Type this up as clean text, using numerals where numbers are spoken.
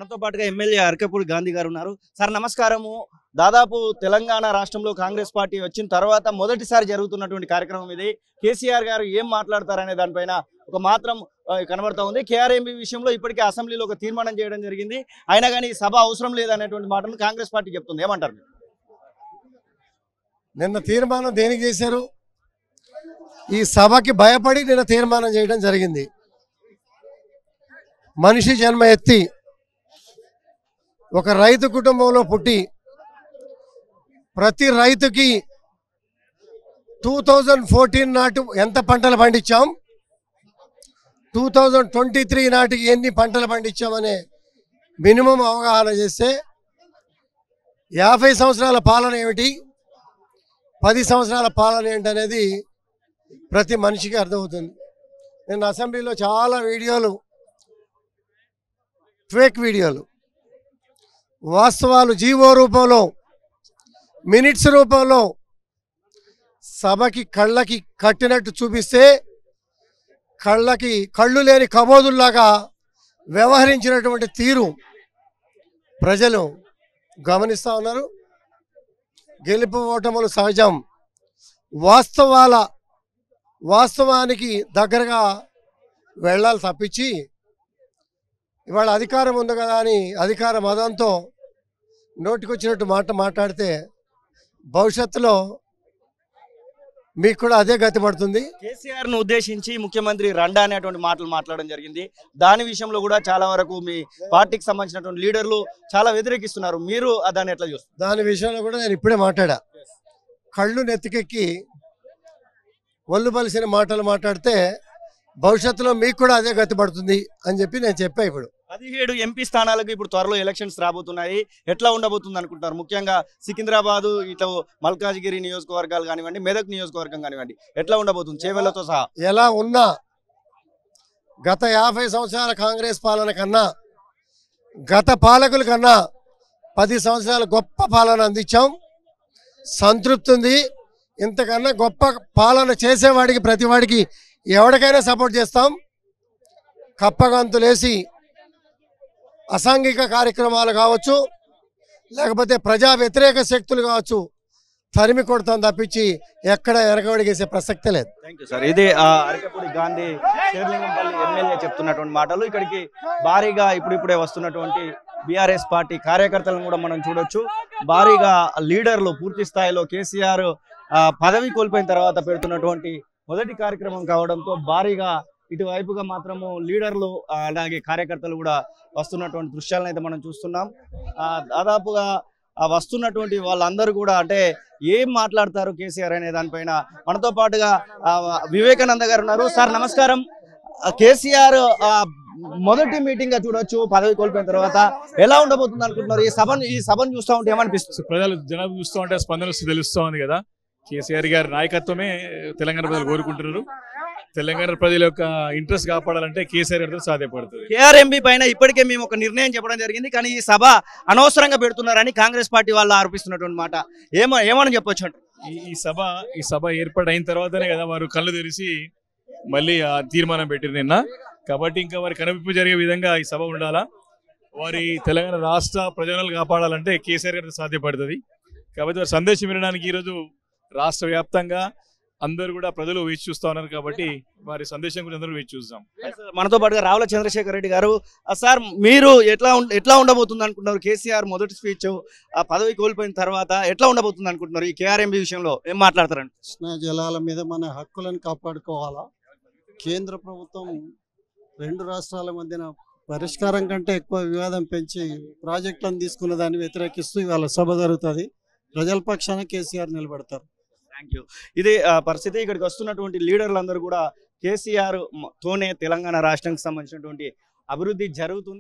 మనతో పాటుగా ఎమ్మెల్యే అరకపూడి గాంధీ గారు ఉన్నారు. సార్ నమస్కారము. దాదాపు తెలంగాణ రాష్ట్రంలో కాంగ్రెస్ పార్టీ వచ్చిన తర్వాత మొదటిసారి జరుగుతున్నటువంటి కార్యక్రమం ఇది. కేసీఆర్ గారు ఏం మాట్లాడతారనే దానిపైన ఒక మాత్రం కనబడతా ఉంది. కేఆర్ఎంబీ విషయంలో ఇప్పటికే అసెంబ్లీలో ఒక తీర్మానం చేయడం జరిగింది. అయినా కానీ సభ అవసరం లేదనేటువంటి మాటను కాంగ్రెస్ పార్టీ చెప్తుంది. ఏమంటారు? నిన్న తీర్మానం దేనికి చేశారు? ఈ సభకి భయపడి నిన్న తీర్మానం చేయడం జరిగింది. మనిషి జన్మ ఎత్తి ఒక రైతు కుటుంబంలో పుట్టి ప్రతి రైతుకి 2014 నాటు ఎంత పంటలు పండించాం, 2023 నాటికి ఎన్ని పంటలు పండించామనే మినిమం అవగాహన చేస్తే 50 సంవత్సరాల పాలన ఏమిటి, 10 సంవత్సరాల పాలన ఏంటనేది ప్రతి మనిషికి అర్థమవుతుంది. నేను అసెంబ్లీలో చాలా వీడియోలు, ఫేక్ వీడియోలు, వాస్తవాలు జీవో రూపంలో, మినిట్స్ రూపంలో సభకి కళ్ళకి కట్టినట్టు చూపిస్తే కళ్ళు లేని కబోదుల్లాగా వ్యవహరించినటువంటి తీరు ప్రజలు గమనిస్తూ ఉన్నారు. గెలుపు ఓటములు సహజం. వాస్తవానికి దగ్గరగా వెళ్ళాలి తప్పించి ఇవాళ అధికారం ఉంది కదా అని అధికార మదంతో నోటికొచ్చినట్టు మాట్లాడితే భవిష్యత్తులో మీకు కూడా అదే గతి పడుతుంది. కేసీఆర్ ను ఉద్దేశించి ముఖ్యమంత్రి రండా అనేటువంటి మాటలు మాట్లాడడం జరిగింది. దాని విషయంలో కూడా చాలా వరకు మీ పార్టీకి సంబంధించినటువంటి లీడర్లు చాలా వ్యతిరేకిస్తున్నారు. మీరు దాన్ని ఎట్లా చూస్తారు? దాని విషయంలో కూడా నేను ఇప్పుడే మాట్లాడా. కళ్ళు నెత్తికెక్కి ఒళ్ళు బలిసిన మాటలు మాట్లాడితే భవిష్యత్తులో మీకు కూడా అదే గతి పడుతుంది అని చెప్పి నేను చెప్పా. ఇప్పుడు 17 ఎంపీ స్థానాలకు ఇప్పుడు త్వరలో ఎలక్షన్స్ రాబోతున్నాయి. ఎట్లా ఉండబోతుంది అనుకుంటారు? ముఖ్యంగా సికింద్రాబాదు, ఇట్లా మల్కాజ్గిరి నియోజకవర్గాలు కానివ్వండి, మెదక్ నియోజకవర్గం కానివ్వండి, ఎట్లా ఉండబోతుంది చేవెళ్లతో సహా? ఎలా ఉన్నా గత 50 సంవత్సరాల కాంగ్రెస్ పాలన కన్నా, గత పాలకుల కన్నా 10 సంవత్సరాల గొప్ప పాలన అందించాం. సంతృప్తి ఉంది. ఇంతకన్నా గొప్ప పాలన చేసేవాడికి, ప్రతివాడికి ఎవరికైనా సపోర్ట్ చేస్తాం. కప్పగంతులేసి అసాంఘిక కార్యక్రమాలు కావచ్చు, లేకపోతే ప్రజా వ్యతిరేక శక్తులు కావచ్చు, తరిమి కొడతాం తప్పించి ఎక్కడ వెనకబడిగేసే ప్రసక్తే లేదు. Thank you sir. ఇది అరకపూడి గాంధీ శేర్లింగంపల్లి ఎమ్మెల్యే చెప్తున్నటువంటి మాటలు. ఇక్కడికి భారీగా ఇప్పుడిప్పుడే వస్తున్నటువంటి బీఆర్ఎస్ పార్టీ కార్యకర్తలను కూడా మనం చూడొచ్చు. భారీగా లీడర్లు పూర్తి స్థాయిలో కేసీఆర్ పదవి కోల్పోయిన తర్వాత పెడుతున్నటువంటి మొదటి కార్యక్రమం కావడంతో భారీగా ఇటువైపుగా మాత్రము లీడర్లు అలాగే కార్యకర్తలు కూడా వస్తున్నటువంటి దృశ్యాలను అయితే మనం చూస్తున్నాం. దాదాపుగా వస్తున్నటువంటి వాళ్ళందరూ కూడా అంటే ఏం మాట్లాడతారు కేసీఆర్ అనే దానిపైన మనతో పాటుగా వివేకానంద గారు ఉన్నారు. సార్ నమస్కారం. కేసీఆర్ మొదటి మీటింగ్ గా చూడొచ్చు పదవి కోల్పోయిన తర్వాత. ఎలా ఉండబోతుంది అనుకుంటున్నారు? ఈ సభను చూస్తూ ఉంటే ఏమనిపిస్తుంది? ప్రజలు జనాలు చూస్తూ ఉంటే స్పందన తెలుస్తూ ఉంది కదా. కేసీఆర్ గారి నాయకత్వమే తెలంగాణ ప్రజలు కోరుకుంటున్నారు. తెలంగాణ ప్రజల యొక్క ఇంట్రెస్ట్ కాపాడాలంటే కేసీఆర్ గారితో సాధ్యపడుతుంది. కేఆర్ఎంబీ పైన ఇప్పటికే మేము ఒక నిర్ణయం చెప్పడం జరిగింది, కానీ ఈ సభ అనవసరంగా పెడుతున్నారని కాంగ్రెస్ పార్టీ వాళ్ళు ఆరోపిస్తున్నటువంటి మాట ఏమని చెప్పొచ్చు? ఈ సభ ఏర్పాటు తర్వాతనే కదా వారు కళ్ళు తెరిచి మళ్ళీ ఆ తీర్మానం పెట్టారు నిన్న. కాబట్టి ఇంకా వారి కనువిప్పు జరిగే విధంగా ఈ సభ ఉండాలా. వారి తెలంగాణ రాష్ట్ర ప్రజలను కాపాడాలంటే కేసీఆర్ గారితో సాధ్యపడుతుంది. కాబట్టి వారి సందేశం వినడానికి ఈరోజు రాష్ట్ర వ్యాప్తంగా అందరూ కూడా ప్రజలు వేచి చూస్తూ ఉన్నారు. కాబట్టి వారి సందేశం గురించి అందరూ వేచి చూస్తాం. మనతో పాటుగా రావుల చంద్రశేఖర్ రెడ్డి గారు. సార్ మీరు ఎట్లా ఉండబోతుంది అనుకుంటున్నారు? కేసీఆర్ మొదటి స్పీచ్ పదవి కోల్పోయిన తర్వాత ఎట్లా ఉండబోతుంది అనుకుంటున్నారు? ఈ కేఆర్ఎంబీ విషయంలో ఏం మాట్లాడతారండి? కృష్ణా జలాల మీద మన హక్కులను కాపాడుకోవాలా. కేంద్ర ప్రభుత్వం 2 రాష్ట్రాల మధ్యన పరిష్కారం కంటే ఎక్కువ వివాదం పెంచి ప్రాజెక్టులను తీసుకున్న దాన్ని వ్యతిరేకిస్తూ ఇవాళ సభ జరుగుతుంది. ప్రజల పక్షాన కేసీఆర్ నిలబడతారు. Thank you. ఇది పరిస్థితి. ఇక్కడికి వస్తున్నటువంటి లీడర్లందరూ కూడా కేసీఆర్ తోనే తెలంగాణ రాష్ట్రానికి సంబంధించినటువంటి అభివృద్ధి జరుగుతుంది.